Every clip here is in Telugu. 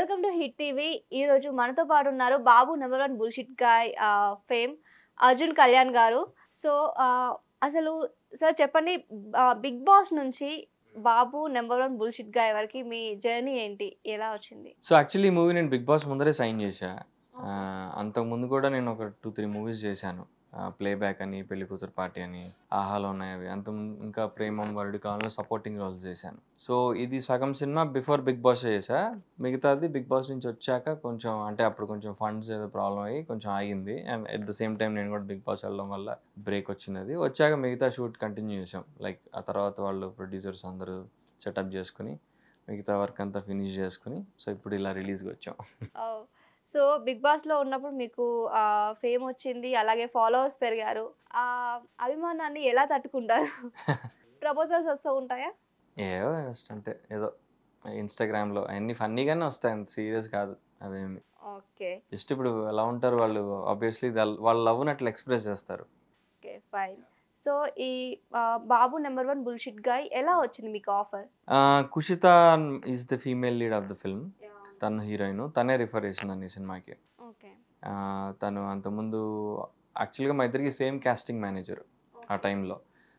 Welcome to hit TV. ఈ రోజు మనతో పాటు ఉన్నారు Babu number 1 bullshit guy fame Arjun Kalyan garu. So అసలు సార్ చెప్పండి, బిగ్ బాస్ నుంచి బాబు నెంబర్ 1 బుల్‌షిట్ గాయ్ వరకు మీ జర్నీ ఏంటి? ఎలా వచ్చింది? సో యాక్చువల్లీ ఈ మూవీ నేను బిగ్ బాస్ ముందరే సైన్ చేశా. అంతకుముందు కూడా నేను ఒక 2-3 మూవీస్ చేశాను. ప్లేబ్యాక్ అని, పెళ్లి కూతురు పార్టీ అని, ఆహాలో ఉన్నాయి అవి. ఇంకా ప్రేమం వరుడు కాలంలో సపోర్టింగ్ రోల్స్ చేశాను. సో ఇది సగం సినిమా బిఫోర్ బిగ్ బాస్ చేశా. మిగతాది బిగ్ బాస్ నుంచి వచ్చాక కొంచెం అంటే అప్పుడు కొంచెం ఫండ్స్ ఏదో ప్రాబ్లం అయ్యి కొంచెం ఆగింది. And at the same time నేను కూడా బిగ్ బాస్ వెళ్ళడం వల్ల బ్రేక్ వచ్చినది. వచ్చాక మిగతా షూట్ కంటిన్యూ చేసాం. లైక్ ఆ తర్వాత వాళ్ళు ప్రొడ్యూసర్స్ అందరూ సెటప్ చేసుకుని మిగతా వర్క్ అంతా ఫినిష్ చేసుకుని సో ఇప్పుడు ఇలా రిలీజ్కి వచ్చాం. సో బిగ్ బాస్లో ఉన్నప్పుడు మీకు ఫేమ్ వచ్చింది, అలాగే ఫాలోవర్స్ పెరిగారు. ఆ అభిమానాన్ని ఎలా తట్టుకుంటారు? ప్రపోజల్స్ వస్తూ ఉంటాయా? ఏదో జస్ట్ అంటే ఏదో ఇన్స్టాగ్రామ్లో అన్ని ఫన్నీగానే వస్తాయి, అంత సీరియస్ కాదు అవేమి. ఓకే, జస్ట్ ఇప్పుడు ఎలా ఉంటారు వాళ్ళు, ఆబ్వియస్లీ వాళ్ళ లవ్ని అట్లా ఎక్స్ప్రెస్ చేస్తారు. Okay, fine. సో ఈ బాబు నెంబర్ 1 బుల్‌షిట్ గాయ్ ఎలా వచ్చింది మీకు offer? Kushitha is the female lead of the film. తను హీరోయిన్, తనే రిఫర్ చేసిందండి ఈ సినిమాకి. ఓకే, తను అంతకుముందు యాక్చువల్గా మా ఇద్దరికి సేమ్ కాస్టింగ్ మేనేజర్ ఆ టైంలో.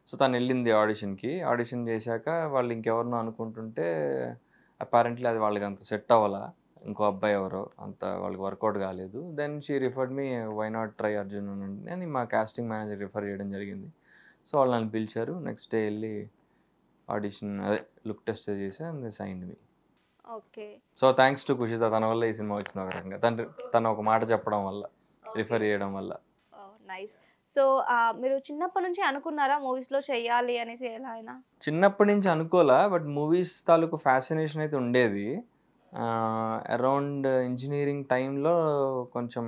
సో తను వెళ్ళింది ఆడిషన్కి. ఆడిషన్ చేశాక వాళ్ళు ఇంకెవరినో అనుకుంటుంటే అపారెంట్లీ అది వాళ్ళకి అంత సెట్ అవ్వాలా, ఇంకో అబ్బాయి ఎవరో అంత వాళ్ళకి వర్కౌట్ కాలేదు. Then she referred me, why not try Arjun అని మా కాస్టింగ్ మేనేజర్ రిఫర్ చేయడం జరిగింది. సో వాళ్ళు నన్ను పిలిచారు. నెక్స్ట్ డే వెళ్ళి ఆడిషన్ అదే లుక్ టెస్ట్ చేసి and signed me. Okay. So thanks to Kushitha, తన వల్ల ఈ సినిమా వచ్చింది. ఒక రకంగా తను ఒక మాట చెప్పడం వల్ల, రిఫర్ చేయడం వల్ల. నైస్. సో మీరు చిన్నప్పటి నుంచి అనుకున్నారా మూవీస్లో చెయ్యాలి అనేసి? ఎలా అయినా చిన్నప్పటి నుంచి అనుకోలే, బట్ మూవీస్ తాలూకు ఫ్యాసినేషన్ అయితే ఉండేది. అరౌండ్ ఇంజనీరింగ్ టైంలో కొంచెం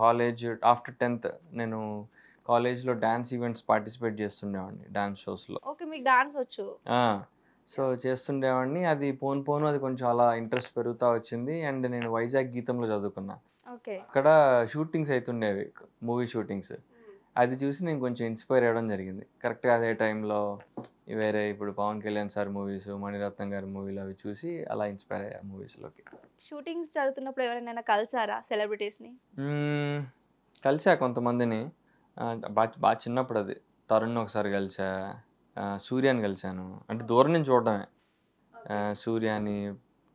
కాలేజ్ ఆఫ్టర్ 10th నేను కాలేజ్లో డ్యాన్స్ ఈవెంట్స్ పార్టిసిపేట్ చేస్తుండేవాడిని, డ్యాన్స్ షోస్లో. ఓకే, మీకు డాన్స్ వచ్చు? సో చేస్తుండేవాడిని. అది పోను అది కొంచెం అలా ఇంట్రెస్ట్ పెరుగుతూ వచ్చింది. అండ్ నేను వైజాగ్ గీతంలో చదువుకున్నా. ఓకే. అక్కడ షూటింగ్స్ అవుతుండేవి, మూవీ షూటింగ్స్. అది చూసి నేను కొంచెం ఇన్స్పైర్ అవ్వడం జరిగింది. కరెక్ట్గా అదే టైంలో వేరే ఇప్పుడు పవన్ కళ్యాణ్ సార్ మూవీస్, మణిరత్నం గారి మూవీలు అవి చూసి అలా ఇన్స్పైర్ అయ్యా మూవీస్లోకి. షూటింగ్స్ జరుగుతున్నప్పుడు ఎవరైనా కలిసారా సెలబ్రిటీస్ని? కలిసా కొంతమందిని. బాగా చిన్నప్పుడు అది తరుణ్ ఒకసారి కలిసా, సూర్యాని కలిశాను, అంటే దూరం నుంచి చూడడమే. సూర్యాని,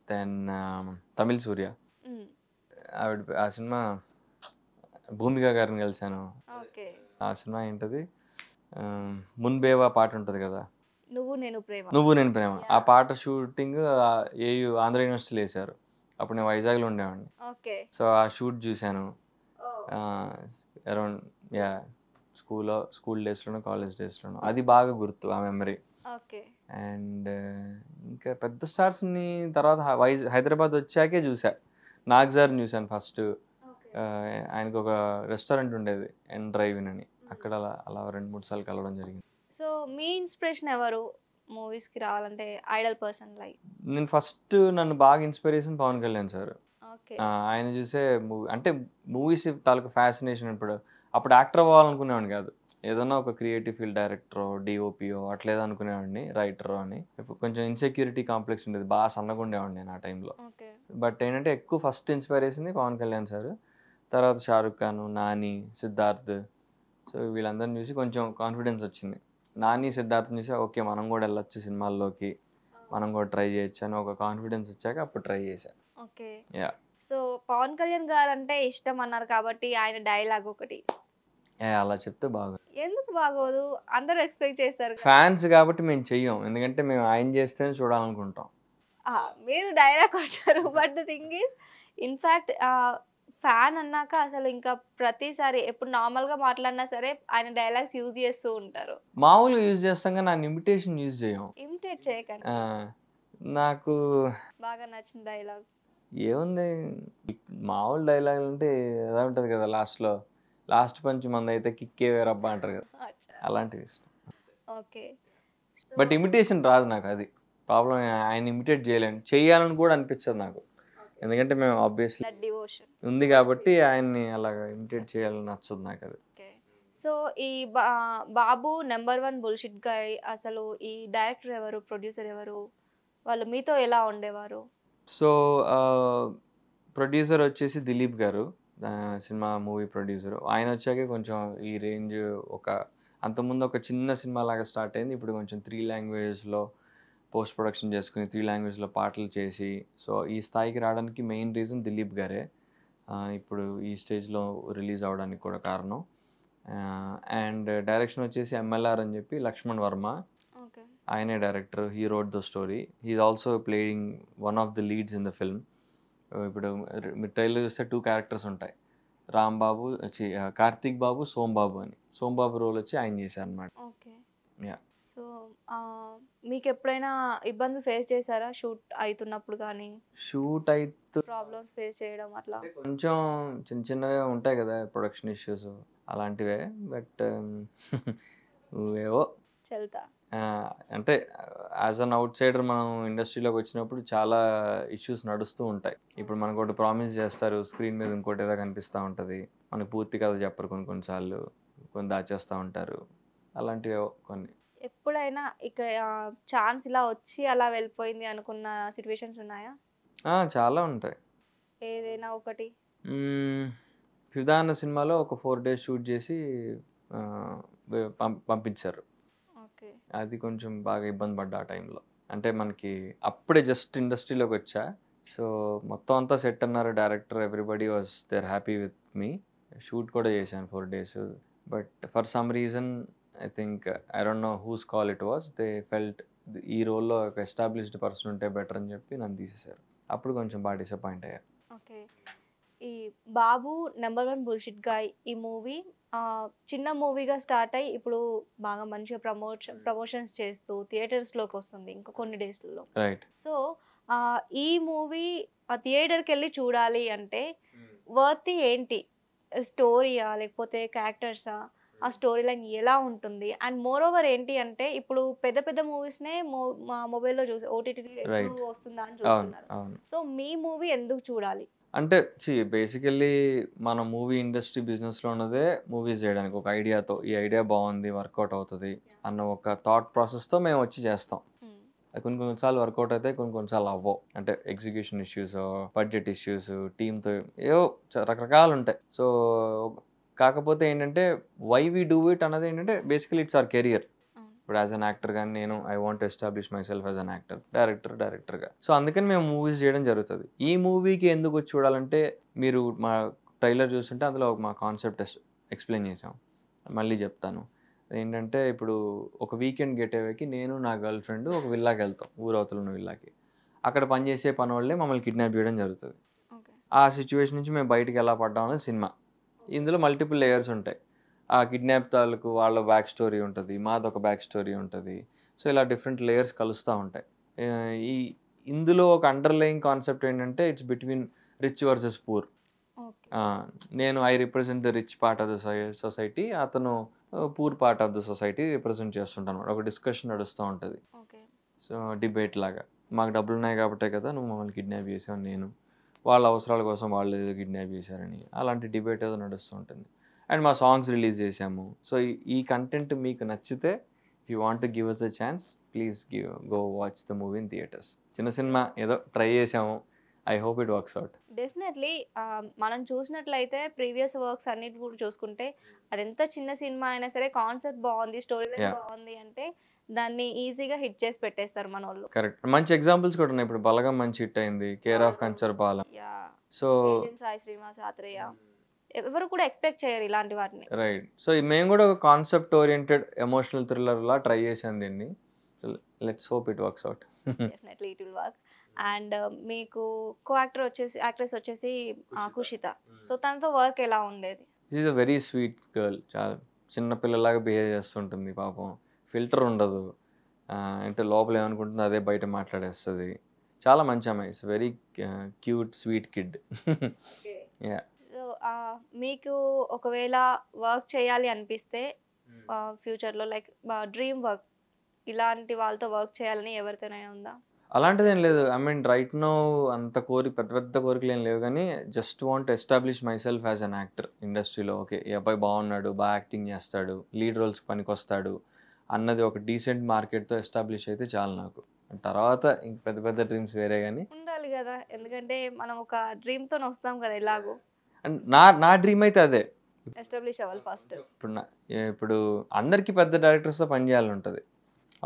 దెన్ తమిళ్ సూర్య, ఆవిడ ఆ సినిమా భూమిక గారిని కలిశాను. ఆ సినిమా ఏంటది, మున్బేవా పాట ఉంటుంది కదా, నువ్వు నేను ప్రేమ. ఆ పాట షూటింగ్ ఏయు ఆంధ్ర యూనివర్సిటీలో వేశారు. అప్పుడు నేను వైజాగ్లో ఉండేవాడిని. సో ఆ షూట్ చూశాను అరౌండ్ స్కూల్ డేస్లోనూ కాలేజ్ డేస్లోనూ. అది బాగా గుర్తు ఆ మెమరీ. అండ్ ఇంకా పెద్ద స్టార్స్ని తర్వాత హైదరాబాద్ వచ్చాకే చూసా. నాగ్ సార్ని చూశాను ఫస్ట్. ఆయనకు ఒక రెస్టారెంట్ ఉండేది, ఎన్ డ్రైవ్ ఇన్ అని. అక్కడ అలా 2-3 సార్లు కలవడం జరిగింది. సో మీ ఇన్స్పిరేషన్ ఎవరు మూవీస్కి రావాలంటే? Idol person like? నేను ఫస్ట్ నన్ను బాగా ఇన్స్పిరేషన్ పవన్ కళ్యాణ్ సార్. ఆయన చూసే అంటే మూవీస్ తాలూకు ఫ్యాసినేషన్. అప్పుడు యాక్టర్ అవ్వాలనుకునేవాడిని కాదు, ఏదన్నా ఒక క్రియేటివ్ ఫీల్డ్, డైరెక్టరో డిఓపిఓ అట్లేదో అనుకునేవాడిని, రైటరో అని. కొంచెం ఇన్సెక్యూరిటీ కాంప్లెక్స్ ఉండేది, బాగా సన్నగా ఉండేవాడిని నేను ఆ టైంలో. బట్ ఏంటంటే ఎక్కువ first inspiration Pawan Kalyan sir. తర్వాత షారుఖ్ ఖాన్, నాని, సిద్ధార్థ్. సో వీళ్ళందరిని చూసి కొంచెం కాన్ఫిడెన్స్ వచ్చింది. నాని, సిద్ధార్థ్ని చూసి ఓకే మనం కూడా వెళ్ళొచ్చు సినిమాల్లోకి, మనం కూడా ట్రై చేయొచ్చు అని ఒక కాన్ఫిడెన్స్ వచ్చాక అప్పుడు ట్రై చేశాను. ఓకే. సో పవన్ కళ్యాణ్ గారు అంటే ఇష్టం అన్నారు కాబట్టి ఆయన డైలాగ్ ఒకటి అలా చెప్తే బాగోదు. ఎందుకు బాగోదు? అందరూ ఎక్స్పెక్ట్ చేస్తారు. ఫ్యాన్స్ కాబట్టి మేము చెయ్యం, ఎందుకంటే మేము ఆయన చేస్తేనే చూడాలనుకుంటాం. మీరు డైలాగ్ కొట్టారు, but the thing is in fact fan అన్నాక అసలు ఇంకా ప్రతిసారి ఎప్పుడు నార్మల్గా మాట్లాడినా సరే ఆయన డైలాగ్స్ యూజ్ చేస్తూ ఉంటారు. మామూలుగా యూజ్ చేస్తాం కానీ నా ఇమిటేషన్ యూజ్ చేయం. ఇమిటేట్ చేయకండి. నాకు బాగా నచ్చిన డైలాగ్ ఏముంది, మామూలు డైలాగ్ అంటే ఎలా ఉంటుంది కదా, లాస్ట్ పంచ్ మంది అయితే కిక్కే వేరబ్బా అంటారు కదా, అలాంటివి ఇష్టం. ఓకే. బట్ ఇమిటేషన్ రాదు నాకు, అది ప్రాబ్లం. ఆయన ఇమిటేట్ చేయలేను, చేయాలని కూడా అనిపించదు నాకు, ఎందుకంటే మేము ఆబ్వియస్లీ ఉంది కాబట్టి ఆయన్ని అలాగా ఇమిటేట్ చేయాలని నచ్చదు నాకు అది. సో ఈ బాబు నెంబర్ 1 బుల్‌షిట్ గాయ్ అసలు ఈ డైరెక్టర్ ఎవరు, ప్రొడ్యూసర్ ఎవరు, వాళ్ళు మీతో ఎలా ఉండేవారు? సో ప్రొడ్యూసర్ వచ్చేసి దిలీప్ గారు, సినిమా మూవీ ప్రొడ్యూసర్. ఆయన వచ్చాకే కొంచెం ఈ రేంజ్ అంతకుముందు ఒక చిన్న సినిమా లాగా స్టార్ట్ అయింది. ఇప్పుడు కొంచెం 3 లాంగ్వేజెస్లో పోస్ట్ ప్రొడక్షన్ చేసుకుని 3 లాంగ్వేజ్లో పాటలు చేసి, సో ఈ స్థాయికి రావడానికి మెయిన్ రీజన్ దిలీప్ గారే. ఇప్పుడు ఈ స్టేజ్లో రిలీజ్ అవ్వడానికి కూడా కారణం. అండ్ డైరెక్షన్ వచ్చేసి ఎంఎల్ఆర్ అని చెప్పి లక్ష్మణ్ వర్మ, ఆయనే director. He wrote the story. He's also playing one of the leads in the film. ఇప్పుడు మీరు ట్రైలర్ చూస్తే 2 క్యారెక్టర్స్ ఉంటాయి, రాంబాబు, కార్తీక్ బాబు, సోంబాబు అని. సోంబాబు రోల్ వచ్చి ఆయన చేశారనమాట. ఓకే. సో మీకు ఎప్పుడైనా ఇబ్బందులు ఫేస్ చేశారా షూట్ అవుతున్నప్పుడు కానీ? షూట్ అయితే ప్రాబ్లమ్స్ ఫేస్ చేయడం అట్లా కొంచెం చిన్న చిన్నగా ఉంటాయి కదా, ప్రొడక్షన్ ఇష్యూస్ అలాంటివే. బట్ ఏవో చెల్తా అంటే యాజ్ అన్ అవుట్ సైడర్ మనం ఇండస్ట్రీలోకి వచ్చినప్పుడు చాలా ఇష్యూస్ నడుస్తూ ఉంటాయి. ఇప్పుడు మనకు ఒకటి ప్రామిస్ చేస్తారు, స్క్రీన్ మీద ఇంకోటి ఏదో కనిపిస్తూ ఉంటుంది, మనకు పూర్తి కథ చెప్పరు, కొన్నిసార్లు కొన్ని దాచేస్తూ ఉంటారు. అలాంటివి కొన్ని. ఎప్పుడైనా ఇక్కడ ఛాన్స్ ఇలా వచ్చి అలా వెళ్ళిపోయింది అనుకున్న సిచ్యువేషన్స్ ఉన్నాయా? చాలా ఉంటాయి. ఏదైనా ఒకటి? ఫిదా అన్న సినిమాలో ఒక 4 days షూట్ చేసి పంపించారు. అది కొంచెం బాగా ఇబ్బంది పడ్డా ఆ టైంలో. అంటే మనకి అప్పుడే జస్ట్ ఇండస్ట్రీలోకి వచ్చా. సో మొత్తం అంతా సెట్ అన్నారు, director everybody was there happy with me. Shoot కూడా చేశాను 4 days. But for some reason I think I don't know who's call it was, they felt ఈ రోల్లో ఒక ఎస్టాబ్లిష్డ్ పర్సన్ ఉంటే బెటర్ అని చెప్పి నన్ను తీసేశారు. అప్పుడు కొంచెం బాగా డిసప్పాయింట్ అయ్యారు. ఓకే. ఈ బాబు #1 బుల్షిట్ గాయ్ ఈ మూవీ చిన్న మూవీగా స్టార్ట్ అయ్యి ఇప్పుడు బాగా మంచిగా ప్రమోషన్స్ చేస్తూ థియేటర్స్లోకి వస్తుంది ఇంకో కొన్ని డేస్లో. రైట్. సో ఈ మూవీ థియేటర్కి వెళ్ళి చూడాలి అంటే వర్త్ ఏంటి? స్టోరీయా లేకపోతే క్యారెక్టర్సా? ఆ స్టోరీ లైన్ ఎలా ఉంటుంది? అండ్ మోర్ ఓవర్ ఏంటి అంటే ఇప్పుడు పెద్ద పెద్ద మూవీస్నే మొబైల్లో చూసి ఓటీటీ ఎప్పుడు వస్తుందా అని చూస్తున్నారు. సో మీ మూవీ ఎందుకు చూడాలి? అంటే బేసికల్లీ మన మూవీ ఇండస్ట్రీ బిజినెస్లో ఉన్నదే మూవీస్ చేయడానికి ఒక ఐడియాతో, ఈ ఐడియా బాగుంది, వర్కౌట్ అవుతుంది అన్న ఒక థాట్ ప్రాసెస్తో మేము వచ్చి చేస్తాం. కొన్నిసార్లు వర్కౌట్ అవుతాయి, కొన్నిసార్లు అవ్వవు. అంటే ఎగ్జిక్యూషన్ ఇష్యూస్, బడ్జెట్ ఇష్యూస్, టీమ్తో ఏవో రకరకాలు ఉంటాయి. సో కాకపోతే ఏంటంటే వై వీ డూ ఇట్ అన్నది ఏంటంటే బేసికలీ ఇట్స్ అవర్ కెరియర్. ఇప్పుడు యాజ్ అన్ యాక్టర్ కానీ నేను I want establish my self as an actor, డైరెక్టర్గా. సో అందుకని మేము మూవీస్ చేయడం జరుగుతుంది. ఈ మూవీకి ఎందుకు వచ్చి చూడాలంటే మీరు మా ట్రైలర్ చూస్తుంటే అందులో మా కాన్సెప్ట్ ఎక్స్ప్లెయిన్ చేసాం. మళ్ళీ చెప్తాను. ఏంటంటే ఇప్పుడు ఒక వీకెండ్ గెటేవేకి నేను నా గర్ల్ ఫ్రెండ్ ఒక విల్లాకి వెళ్తాం, ఊరవతలు ఉన్న విల్లాకి. అక్కడ పనిచేసే పని వాళ్ళే మమ్మల్ని కిడ్నాప్ చేయడం జరుగుతుంది. ఆ సిచ్యువేషన్ నుంచి మేము బయటికి ఎలా పడ్డాం అనేది సినిమా. ఇందులో మల్టిపుల్ లేయర్స్ ఉంటాయి. ఆ కిడ్నాప్ తాలూకు వాళ్ళ బ్యాక్ స్టోరీ ఉంటుంది, మాదొక బ్యాక్ స్టోరీ ఉంటుంది. సో ఇలా డిఫరెంట్ లేయర్స్ కలుస్తూ ఉంటాయి. ఇందులో ఒక అండర్లయింగ్ కాన్సెప్ట్ ఏంటంటే it's between rich versus poor. నేను I represent the rich part of the society, అతను poor part of the society represent చేస్తుంటాను. ఒక డిస్కషన్ నడుస్తూ ఉంటుంది. సో డిబేట్ లాగా, మాకు డబ్బులు ఉన్నాయి కాబట్టే కదా నువ్వు మమ్మల్ని కిడ్నాప్ చేసావు, నేను వాళ్ళ అవసరాల కోసం వాళ్ళు ఏదో కిడ్నాప్ చేశారని, అలాంటి డిబేట్ ఏదో నడుస్తూ ఉంటుంది. అండ్ మా సాంగ్స్ రిలీజ్ చేసాము. సో ఈ కంటెంట్ మీకు నచ్చితే if you want to give us the chance please go watch the movie in theatres. చిన్న సినిమా ఏదో ట్రై చేసాము, I hope it works out. Definitely మనం చూసినట్లయితే ప్రీవియస్ వర్క్స్ అన్నిటి కూడా చూసుకుంటే అది ఎంత చిన్న సినిమా అయినా సరే కాన్సెప్ట్ బాగుంది, స్టోరీ లైన్ బాగుంది అంటే దాన్ని ఈజీగా హిట్ చేసి పెట్టేస్తారు మన వాళ్ళు. కరెక్ట్. మంచి ఎగ్జాంపుల్స్ కూడా ఉన్నాయి. ఇప్పుడు బలగం మంచి హిట్ అయింది, care of Kancharapalem. So Sai Srinivas Athreya ఎవరు కూడా ఎక్స్పెక్ట్ చేయరు ఇలాంటి వాటిని. రైట్. సో మేము కూడా ఒక కాన్సెప్ట్ ఓరియంటెడ్ ఎమోషనల్ థ్రిల్లర్ లా ట్రై చేసాం దీన్ని. Let's hope it works out. Definitely it will work. And మీకు కో యాక్ట్రెస్ వచ్చేసి కుషిత. సో తనతో వర్క్ ఎలా ఉండేది? She is a very sweet girl. చాలా చిన్న పిల్లలాగా బిహేవ్ చేస్తుంటుంది పాపం. ఫిల్టర్ ఉండదు. అంటే లోపల ఏమనుకుంటుందో అదే బయట మాట్లాడేస్తుంది. చాలా మంచి అమ్మాయి. It's very cute sweet kid. Yeah. So మీకు ఒకవేళ వర్క్ చేయాలి అనిపిస్తే ఫ్యూచర్లో లైక్ డ్రీమ్ వర్క్ ఇలాంటి వాళ్ళతో వర్క్ చేయాలని ఎవరితోనైనా ఉందా? అలాంటిది ఏం లేదు. ఐ మీన్ రైట్ నో అంత పెద్ద పెద్ద కోరికలు ఏం లేవు, కానీ just want establish my self as an actor ఇండస్ట్రీలో. ఓకే, ఈ అబ్బాయి బాగున్నాడు, బాగా యాక్టింగ్ చేస్తాడు, లీడ్ రోల్స్కి పనికి వస్తాడు అన్నది ఒక డీసెంట్ మార్కెట్తో ఎస్టాబ్లిష్ అయితే చాలు నాకు. తర్వాత ఇంక పెద్ద పెద్ద డ్రీమ్స్ వేరే కానీ. ఉండాలి కదా, ఎందుకంటే మనం ఒక డ్రీమ్తో వస్తాం కదా ఎలాగో. అండ్ నా డ్రీమ్ అయితే అదే. ఎస్టాబ్లిష్ అవ్వాలి ఫస్ట్. ఇప్పుడు అందరికీ పెద్ద డైరెక్టర్స్తో పని చేయాలని ఉంటుంది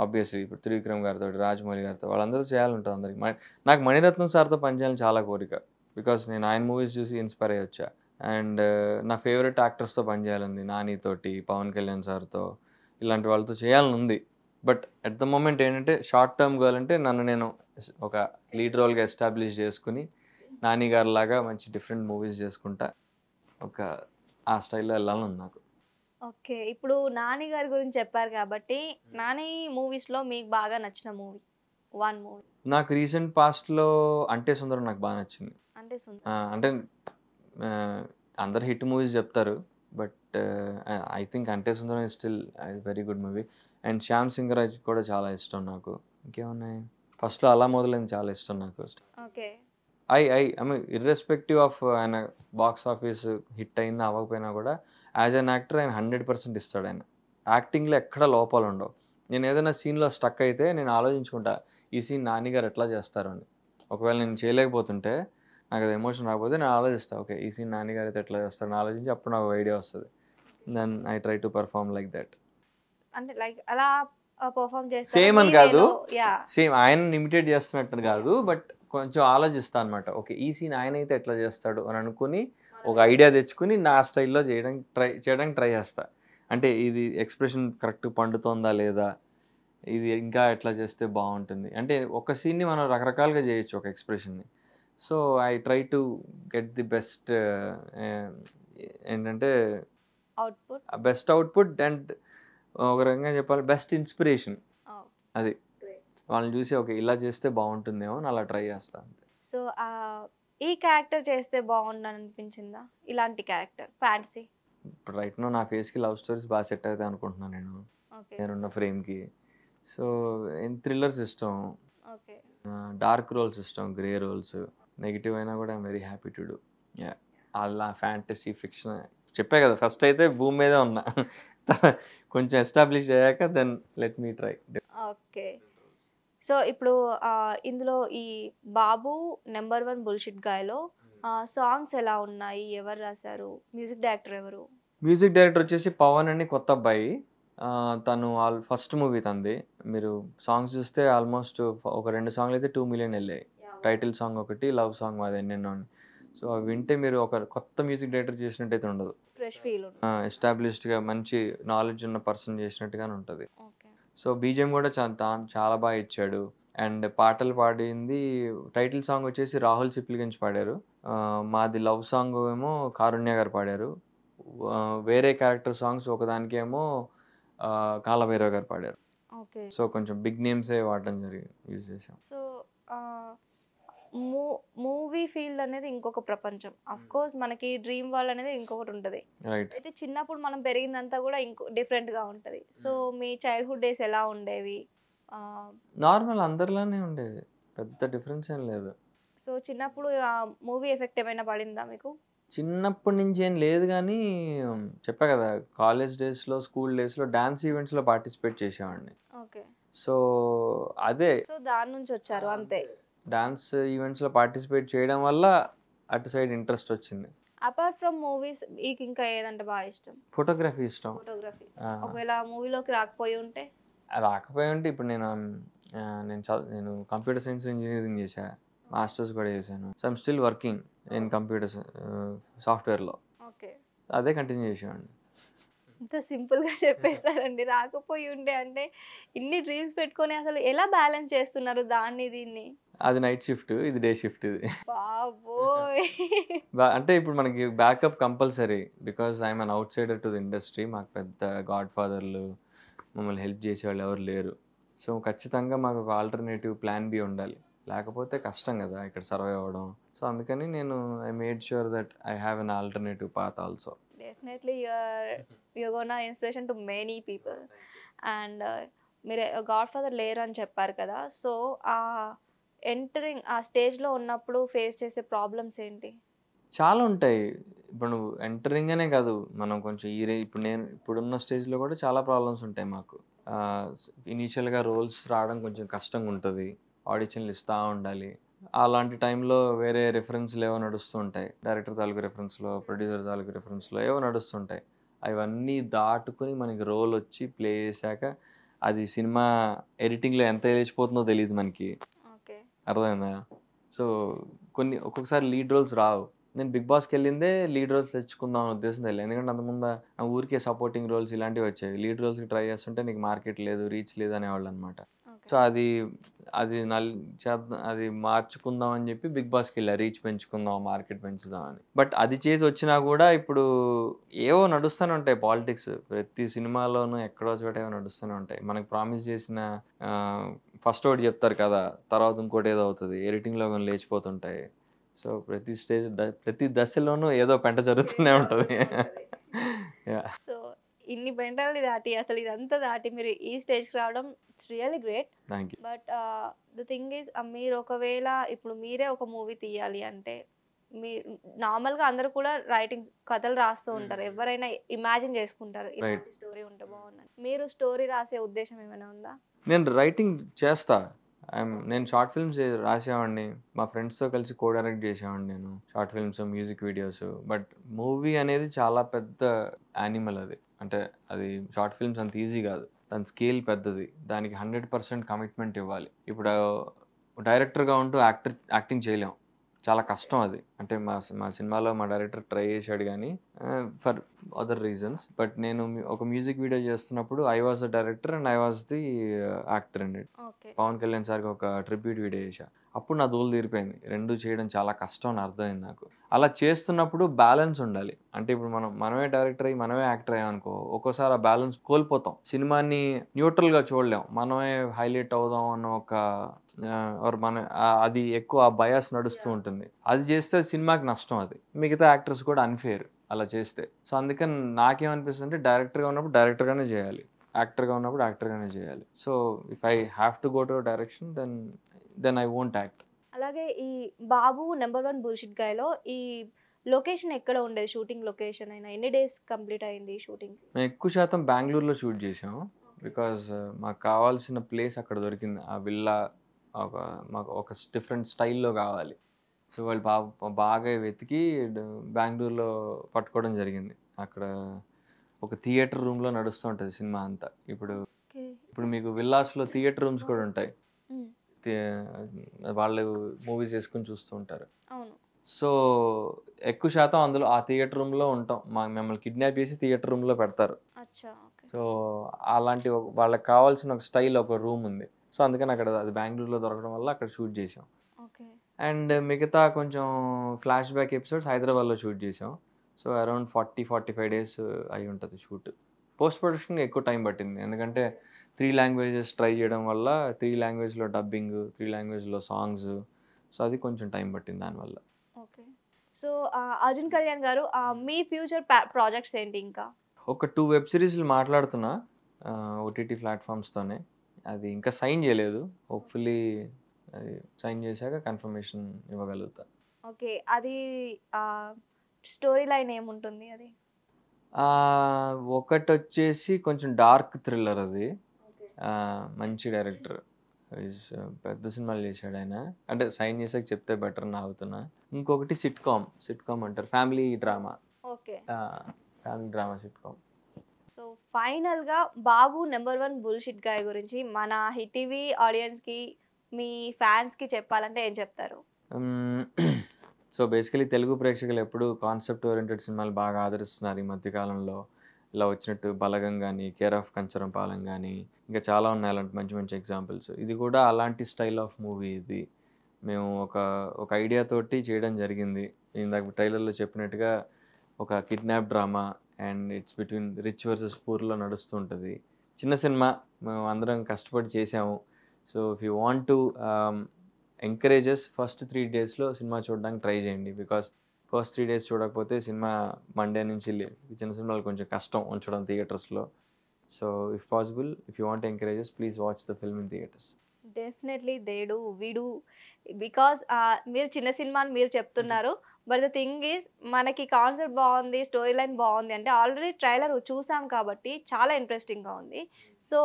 ఆబ్వియస్లీ. ఇప్పుడు త్రివిక్రమ్ గారితో, రాజమౌళి గారితో, వాళ్ళందరూ చేయాలంటుంది అందరికి. నాకు మణిరత్నం సార్తో పనిచేయాలని చాలా కోరిక, బికాస్ నేను ఆయన మూవీస్ చూసి ఇన్స్పైర్ అయ్యి వచ్చా. అండ్ నా ఫేవరెట్ యాక్టర్స్తో పనిచేయాలంది, నానితోటి, పవన్ కళ్యాణ్ సార్తో, ఇలాంటి వాళ్ళతో చేయాలని ఉంది. బట్ అట్ ద మూమెంట్ ఏంటంటే షార్ట్ టర్మ్ గోల్ అంటే నన్ను నేను ఒక లీడ్ రోల్గా ఎస్టాబ్లిష్ చేసుకుని నాని గారి లాగా మంచి డిఫరెంట్ మూవీస్ చేసుకుంటా ఒక ఆ స్టైల్లో వెళ్ళాలని నాకు. ఓకే, ఇప్పుడు నాని గారి గురించి చెప్పారు కాబట్టి నాని మూవీస్లో మీకు బాగా నచ్చిన మూవీ, వన్ మూవీ? నాకు రీసెంట్ పాస్ట్లో అంటే సుందరం నాకు బాగా నచ్చింది. అంటే అందరు హిట్ మూవీస్ చెప్తారు, but I think Ante Sundaram is still very good movie. And Shyam Singaraj కూడా చాలా ఇష్టం నాకు. ఇంకేమున్నాయి, ఫస్ట్లో అలా మొదలైంది చాలా ఇష్టం నాకు. Okay, I mean irrespective of ఆయన బాక్స్ ఆఫీస్ హిట్ అయిందా అవ్వకపోయినా కూడా యాజ్ అన్ యాక్టర్ ఆయన 100% ఇస్తాడు. ఆయన యాక్టింగ్లో ఎక్కడ లోపాలు ఉండవు. నేను ఏదైనా సీన్లో స్టక్ అయితే నేను ఆలోచించుకుంటా ఈ సీన్ నాని గారు ఎట్లా చేస్తారు అని. ఒకవేళ నేను చేయలేకపోతుంటే, నాకు అది ఎమోషన్ రాకపోతే నేను ఆలోచిస్తాను, ఓకే ఈ సీన్ నాని గారు అయితే ఎట్లా చేస్తారని ఆలోచించి అప్పుడు నాకు ఐడియా వస్తుంది. Then I try to perform like that. అంటే లైక్ అలా పర్ఫార్మ్ చేస్తారు. సేమ్ అని కాదు, సేమ్ ఆయన ఇమిటేట్ చేస్తున్నట్టు కాదు, బట్ కొంచెం ఆలోచిస్తా అనమాట. ఓకే ఈ సీన్ ఆయన అయితే ఎట్లా చేస్తాడు అని అనుకుని ఒక ఐడియా తెచ్చుకుని నా స్టైల్లో చేయడానికి ట్రై చేస్తా. అంటే ఇది ఎక్స్ప్రెషన్ కరెక్ట్ పండుతోందా లేదా, ఇది ఇంకా ఎట్లా చేస్తే బాగుంటుంది. అంటే ఒక సీన్ని మనం రకరకాలుగా చేయొచ్చు ఒక ఎక్స్ప్రెషన్ని. So I try to get the best ఏంటంటే బెస్ట్ అవుట్పుట్ అండ్ ఒక రకంగా చెప్పాలి బెస్ట్ ఇన్స్పిరేషన్. అది వాళ్ళని చూసి ఓకే ఇలా చేస్తే బాగుంటుందేమో అని అలా ట్రై చేస్తాను. సో ఈ క్యారెక్టర్ చేస్తే బాగుందని అనిపించిందా, ఇలాంటి క్యారెక్టర్ ఫ్యాంటసీ? ఇప్పుడు రైట్ నో నా ఫేస్కి లవ్ స్టోరీస్ బాగా సెట్ అవుతాయి అనుకుంటున్నాను నేనున్న ఫ్రేమ్కి. సో థ్రిల్లర్స్ ఇష్టం, డార్క్ రోల్స్ ఇష్టం, గ్రే రోల్స్. నెగిటివ్ అయినా కూడా I'm very happy to do. అలా ఫ్యాంటసీ ఫిక్షన్ చెప్పే కదా, ఫస్ట్ అయితే భూమి మీదే ఉన్నా, కొంచెం ఎస్టాబ్లిష్ అయ్యాక then let me try. Okay, so ఇప్పుడు ఇందులో ఈ బాబు నెంబర్ 1 బుల్షిట్ గాయ్లో సాంగ్స్ ఎలా ఉన్నాయి, ఎవరు రాశారు, మ్యూజిక్ డైరెక్టర్ ఎవరు? మ్యూజిక్ డైరెక్టర్ వచ్చేసి పవన్ అని కొత్త అబ్బాయి. తను ఫస్ట్ మూవీ తంది. మీరు సాంగ్స్ చూస్తే ఆల్మోస్ట్ ఒక 2 సాంగ్లు అయితే 2 మిలియన్ వెళ్ళాయి. టైటిల్ సాంగ్ ఒకటి, లవ్ సాంగ్ మాది ఎన్నెన్నో. సో అవి వింటే మీరు ఒక కొత్త మ్యూజిక్ డైరెక్టర్ చేసినట్టయితే ఉండదు, ఫ్రెష్ ఫీల్, ఎస్టాబ్లిష్డ్గా మంచి నాలెడ్జ్ ఉన్న పర్సన్ చేసినట్టుగానే ఉంటుంది. సో బీజిఎం కూడా చాలా బాగా ఇచ్చాడు. అండ్ పాటలు పాడింది టైటిల్ సాంగ్ వచ్చేసి రాహుల్ సిప్లిగంజ్ పాడారు. మాది లవ్ సాంగ్ ఏమో కారుణ్య గారు పాడారు. వేరే క్యారెక్టర్ సాంగ్స్ ఒకదానికి ఏమో కాలభైరవ్ గారు పాడారు. సో కొంచెం బిగ్ నేమ్సే వాడడం యూజ్ చేసాం. సో మూవీ ఫీల్డ్ అనేది ఇంకొక ప్రపంచం. అఫ్ కోర్స్ మనకి డ్రీమ్ వరల్డ్ అనేది ఇంకొకటి ఉంటుంది. అయితే చిన్నప్పుడు మనం పెరిగిందంతా కూడా ఇంకో డిఫరెంట్గా ఉంటుంది. సో మీ చైల్డ్హుడ్ డేస్ ఎలా ఉండేవి? నార్మల్ అందరిలానే ఉండేది, పెద్ద డిఫరెన్స్ ఏం లేదు. సో చిన్నప్పుడు మూవీ ఎఫెక్ట్ ఏమైనా పడిందా మీకు? చిన్నప్పటి నుంచి ఏం లేదు, కానీ చెప్పా కదా కాలేజ్ డేస్లో, స్కూల్ డేస్లో డాన్స్ ఈవెంట్స్లో పార్టిసిపేట్ చేసేవాడిని. ఓకే, సో అదే, సో దాని నుంచి వచ్చారు అంతే. డాన్స్ ఈవెంట్స్లో పార్టిసిపేట్ చేయడం వల్ల అటు సైడ్ ఇంట్రెస్ట్ వచ్చింది. అపార్ట్ ఫ్రమ్ మూవీస్ మీకు ఇంకా ఏదంటే బాగా ఇష్టం? ఫోటోగ్రఫీ ఇష్టం. ఫోటోగ్రఫీ ఒకవేళ మూవీలోకి రాకపోయి ఉంటే ఇప్పుడు నేను కంప్యూటర్ సైన్స్ ఇంజనీరింగ్ చేశా, మాస్టర్స్ కూడా చేశాను. So I'm still working in computer సాఫ్ట్వేర్లో. ఓకే, అదే కంటిన్యూ చేసేవాడిని. ఇంత సింపుల్గా చెప్పేశారండి. రాకపోయి ఉండే అంటే ఇన్ని డ్రీమ్స్ పెట్టుకొని అసలు ఎలా బ్యాలెన్స్ చేస్తున్నారు దాన్ని దీన్ని? అది నైట్ షిఫ్ట్, ఇది డే షిఫ్ట్. ఇది బాబోయ్, అంటే ఇప్పుడు మనకి backup compulsory, because I'm an out cider to the industry. మాకు పెద్ద గాడ్ ఫాదర్లు, మమ్మల్ని హెల్ప్ చేసేవాళ్ళు ఎవరు లేరు. సో ఖచ్చితంగా మాకు ఒక ఆల్టర్నేటివ్ ప్లాన్ బి ఉండాలి, లేకపోతే కష్టం కదా ఇక్కడ సర్వైవ్ అవ్వడం. సో అందుకని నేను I made sure that I have an alternative path also. Definitely you're gonna inspiration to many people. And మీరు గాడ్ ఫాదర్ లేరు అని చెప్పారు కదా, సో ఎంటరింగ్ ఆ స్టేజ్లో ఉన్నప్పుడు ఫేస్ చేసే ప్రాబ్లమ్స్ ఏంటి? చాలా ఉంటాయి. ఇప్పుడు నువ్వు ఎంటరింగ్ అనే కాదు, మనం కొంచెం ఇప్పుడున్న స్టేజ్లో కూడా చాలా ప్రాబ్లమ్స్ ఉంటాయి మాకు. ఇనీషియల్గా రోల్స్ రావడం కొంచెం కష్టంగా ఉంటుంది, ఆడిషన్లు ఇస్తూ ఉండాలి. అలాంటి టైంలో వేరే రెఫరెన్స్లు ఏవో నడుస్తుంటాయి, డైరెక్టర్ తాలూకు రెఫరెన్స్లో, ప్రొడ్యూసర్ తాలూకు రెఫరెన్స్లో ఏవో నడుస్తుంటాయి. అవన్నీ దాటుకుని మనకి రోల్ వచ్చి ప్లే చేశాక అది సినిమా ఎడిటింగ్లో ఎంత వేసిపోతుందో తెలియదు మనకి. ఓకే. అర్థమైందా? సో ఒక్కొక్కసారి లీడ్ రోల్స్ రావు. నేను బిగ్ బాస్కి వెళ్ళిందే లీడ్ రోల్స్ తెచ్చుకుందాం అనే ఉద్దేశం తెలియదు. ఎందుకంటే అంతకుముందు ఊరికే సపోర్టింగ్ రోల్స్ ఇలాంటివి వచ్చాయి. లీడ్ రోల్స్కి ట్రై చేస్తుంటే నీకు మార్కెట్ లేదు, రీచ్ లేదు అనేవాళ్ళు అనమాట. సో అది అది అది మార్చుకుందాం అని చెప్పి బిగ్ బాస్కి వెళ్ళా, రీచ్ పెంచుకుందాం, మార్కెట్ పెంచుదాం అని. బట్ అది చేసి వచ్చినా కూడా ఇప్పుడు ఏవో నడుస్తూనే ఉంటాయి పాలిటిక్స్. ప్రతి సినిమాలోనూ ఎక్కడో చోట ఏవో నడుస్తూనే ఉంటాయి. మనకు ప్రామిస్ చేసిన ఫస్ట్ ఒకటి చెప్తారు కదా, తర్వాత ఇంకోటి ఏదో అవుతుంది, ఎడిటింగ్లో కొన్ని లేచిపోతుంటాయి. సో ప్రతి దశలోనూ ఏదో పెంట జరుగుతూనే ఉంటుంది. సో ఇన్ని పెంటల్ని దాటి అసలు ఇదంతా దాటి మీరు ఈ స్టేజ్కి రావడం it's really great. Thank you. But the thing is, మీరు ఒకవేళ ఇప్పుడు మీరే ఒక మూవీ తీయాలి అంటే, మీ నార్మల్గా అందరూ కూడా రైటింగ్ కథలు రాస్తూ ఉంటారు, ఎవరైనా ఇమాజిన్ చేసుకుంటారు ఇలాంటి స్టోరీ ఉంటే బాగుందని. మీరు స్టోరీ రాసే ఉద్దేశం ఏమైనా ఉందా? నేను రైటింగ్ చేస్తా. నేను షార్ట్ ఫిల్మ్స్ రాసేవాడిని, మా ఫ్రెండ్స్తో కలిసి కో డైరెక్ట్ చేసేవాడిని నేను short films, music videos. But movie అనేది చాలా పెద్ద యానిమల్ అది. అంటే అది షార్ట్ ఫిల్మ్స్ అంత ఈజీ కాదు, దాని స్కేల్ పెద్దది, దానికి 100% కమిట్మెంట్ ఇవ్వాలి. ఇప్పుడు డైరెక్టర్గా ఉంటూ యాక్టింగ్ చేయలేం, చాలా కష్టం అది. అంటే మా సినిమాలో మా డైరెక్టర్ ట్రై చేశాడు కానీ ఫర్ అదర్ రీజన్స్. బట్ నేను ఒక మ్యూజిక్ వీడియో చేస్తున్నప్పుడు I was the director and I was the actor అండి. పవన్ కళ్యాణ్ సార్కి ఒక ట్రిబ్యూట్ వీడియో చేశా. అప్పుడు నా దోలు తీరిపోయింది. రెండు చేయడం చాలా కష్టం అని అర్థమైంది నాకు. అలా చేస్తున్నప్పుడు బ్యాలెన్స్ ఉండాలి. అంటే ఇప్పుడు మనమే డైరెక్టర్ అయ్యి మనమే యాక్టర్ అయ్యామనుకో, ఒక్కోసారి ఆ బ్యాలెన్స్ కోల్పోతాం, సినిమాని న్యూట్రల్గా చూడలేం, మనమే హైలైట్ అవుదాం అన్న ఒక అది ఎక్కువ ఆ బయాస్ నడుస్తూ ఉంటుంది. అది చేస్తే సినిమాకి నష్టం, అది మిగతా యాక్టర్స్ కూడా అన్ఫేర్ అలా చేస్తే. సో అందుకని నాకేమనిపిస్తుంది అంటే డైరెక్టర్గా ఉన్నప్పుడు డైరెక్టర్గానే చేయాలి, యాక్టర్గా ఉన్నప్పుడు యాక్టర్గానే చేయాలి. So if I have to go to direction then I won't act. అలాగే ఈ బాబు #1 బుల్షిట్ గాయ్లో ఈ లొకేషన్ ఎక్కడ ఉండేది, షూటింగ్ లొకేషన్ అయినా ఎన్ని డేస్ కంప్లీట్ అయింది షూటింగ్? మేము ఎక్కువ శాతం బెంగళూరులో షూట్ చేసాము, బికాజ్ మాకు కావాల్సిన ప్లేస్ అక్కడ దొరికింది. ఆ విల్లా మాకు ఒక డిఫరెంట్ స్టైల్లో కావాలి. సో వాళ్ళు బాగా వెతికి బెంగళూరులో పట్టుకోవడం జరిగింది. అక్కడ ఒక థియేటర్ రూమ్లో నడుస్తూ ఉంటుంది సినిమా అంతా. ఇప్పుడు మీకు విల్లాస్లో థియేటర్ రూమ్స్ కూడా ఉంటాయి, వాళ్ళు మూవీస్ వేసుకుని చూస్తూ ఉంటారు. సో ఎక్కువ శాతం అందులో ఆ థియేటర్ రూమ్లో ఉంటాం. మిమ్మల్ని కిడ్నాప్ చేసి థియేటర్ రూమ్లో పెడతారు. సో అలాంటి వాళ్ళకి కావాల్సిన ఒక స్టైల్, ఒక రూమ్ ఉంది. సో అందుకని అక్కడ అది బెంగళూరులో దొరకడం వల్ల అక్కడ షూట్ చేసాం. అండ్ మిగతా కొంచెం ఫ్లాష్ బ్యాక్ ఎపిసోడ్స్ హైదరాబాద్లో షూట్ చేసాం. సో అరౌండ్ 40-45 డేస్ అయి ఉంటుంది షూట్. పోస్ట్ ప్రొడక్షన్ ఎక్కువ టైం పట్టింది, ఎందుకంటే 3 లాంగ్వేజెస్ ట్రై చేయడం వల్ల 3 లాంగ్వేజ్లో డబ్బింగ్, 3 లాంగ్వేజ్లో సాంగ్స్. సో అది కొంచెం టైం పట్టింది దానివల్ల. ఓకే. సో అర్జున్ కళ్యాణ్ గారు, మీ ఫ్యూచర్ ప్రాజెక్ట్స్ ఏంటి? ఇంకా ఒక 2 వెబ్ సిరీస్లు మాట్లాడుతున్నా ఓటీటీ ప్లాట్ఫామ్స్తోనే. అది ఇంకా సైన్ చేయలేదు, హోప్ఫుల్లీ అది సైన్ చేశాక కన్ఫర్మేషన్ ఇవ్వగలుగుతా. ఓకే. అది స్టోరీ లైన్ ఏముంటుంది? అది ఒకటి వచ్చేసి కొంచెం డార్క్ థ్రిల్లర్, అది మంచి డైరెక్టర్, పెద్ద సినిమాలు చేశాడు ఆయన. అంటే సైన్ చేసాక చెప్తే బెటర్ అని ఆగుతున్నా. ఇంకొకటి సిట్కామ్ అంటారు, family drama. Okay, family drama sitcom. So ఫైనల్గా బాబు #1 బుల్షిట్ గాయ్ గురించి మన హిట్ టీవీ ఆడియన్స్కి, మీ ఫ్యాన్స్కి చెప్పాలంటే ఏం చెప్తారు? సో బేసికలీ తెలుగు ప్రేక్షకులు ఎప్పుడు కాన్సెప్ట్ ఓరియంటెడ్ సినిమాలు బాగా ఆదరిస్తున్నారు ఈ మధ్యకాలంలో. ఇలా వచ్చినట్టు బలగం కానీ, కేర్ ఆఫ్ కంచరం పాలెం కానీ, ఇంకా చాలా ఉన్నాయి అలాంటి మంచి మంచి ఎగ్జాంపుల్స్. ఇది కూడా అలాంటి స్టైల్ ఆఫ్ మూవీ. ఇది మేము ఒక ఐడియా తోటి చేయడం జరిగింది. ఇందాక ట్రైలర్లో చెప్పినట్టుగా ఒక kidnap drama and it's between rich versus పూర్లో నడుస్తుంటుంది. చిన్న సినిమా, మేము అందరం కష్టపడి చేసాము. So if you want to encourages, first 3 డేస్లో సినిమా చూడడానికి ట్రై చేయండి. బికాస్ ఫస్ట్ 3 డేస్ చూడకపోతే సినిమా మండే నుంచి చిన్న సినిమాలు కొంచెం కష్టం ఉంచడం థియేటర్స్లో. So if possible, if you want encourages, please watch the film in theatres. Definitely they do, we do. Because మీరు చిన్న సినిమా అని మీరు చెప్తున్నారు, బట్ ద థింగ్ ఈజ్ మనకి కాన్సెప్ట్ బాగుంది, స్టోరీ లైన్ బాగుంది అంటే ఆల్రెడీ ట్రైలర్ చూసాం కాబట్టి చాలా ఇంట్రెస్టింగ్గా ఉంది. సో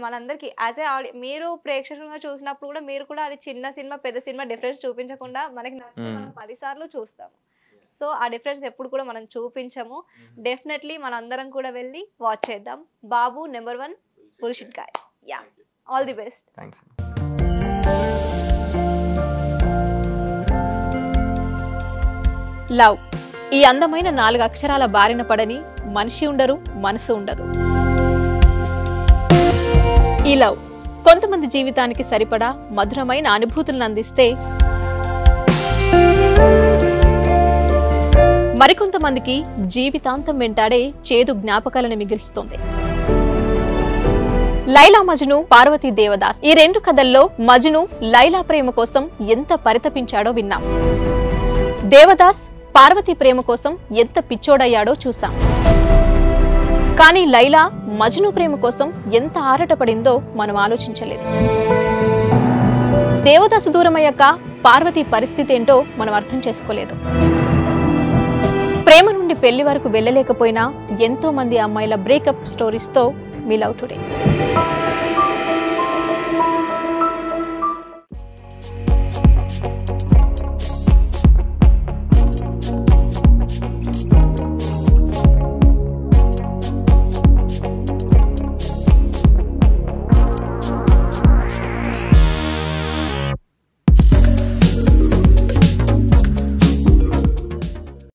మనందరికీ యాజ్ ఏ మీరు ప్రేక్షకులుగా చూసినప్పుడు కూడా మీరు కూడా అది చిన్న సినిమా పెద్ద సినిమా డిఫరెన్స్ చూపించకుండా మనకి నచ్చితే మనం 10 సార్లు చూస్తాము. సో ఆ డిఫరెన్స్ ఎప్పుడు కూడా మనం చూపించము. డెఫినెట్లీ మనందరం కూడా వెళ్ళి వాచ్ చేద్దాం. Babu number 1 bullshit guy. Yeah, all the best. Thanks. Love ఈ అందమైన 4 అక్షరాల బారిన పడని మనిషి ఉండరు, మనసు ఉండదు. ఈ లవ్ కొంతమంది జీవితానికి సరిపడా మధురమైన అనుభూతులను అందిస్తే, మరికొంతమందికి జీవితాంతం వెంటాడే చేదు జ్ఞాపకాలను మిగిల్చుతోంది. లైలా మజ్ను, పార్వతీ దేవదాస్ ఈ 2 కథల్లో మజ్ను లైలా ప్రేమ కోసం ఎంత పరితపించాడో విన్నాం. దేవదాస్ పార్వతీ ప్రేమ కోసం ఎంత పిచ్చోడయ్యాడో చూసాం. కానీ లైలా మజ్ను ప్రేమ కోసం ఎంత ఆరాటపడిందో మనం ఆలోచించలేదు. దేవదాసు దూరమయ్యాక పార్వతీ పరిస్థితి ఏంటో మనం అర్థం చేసుకోలేదు. ప్రేమ నుండి పెళ్లి వరకు వెళ్ళలేకపోయినా ఎంతో మంది అమ్మాయిల బ్రేకప్ స్టోరీస్తో మీ లవ్ టుడే.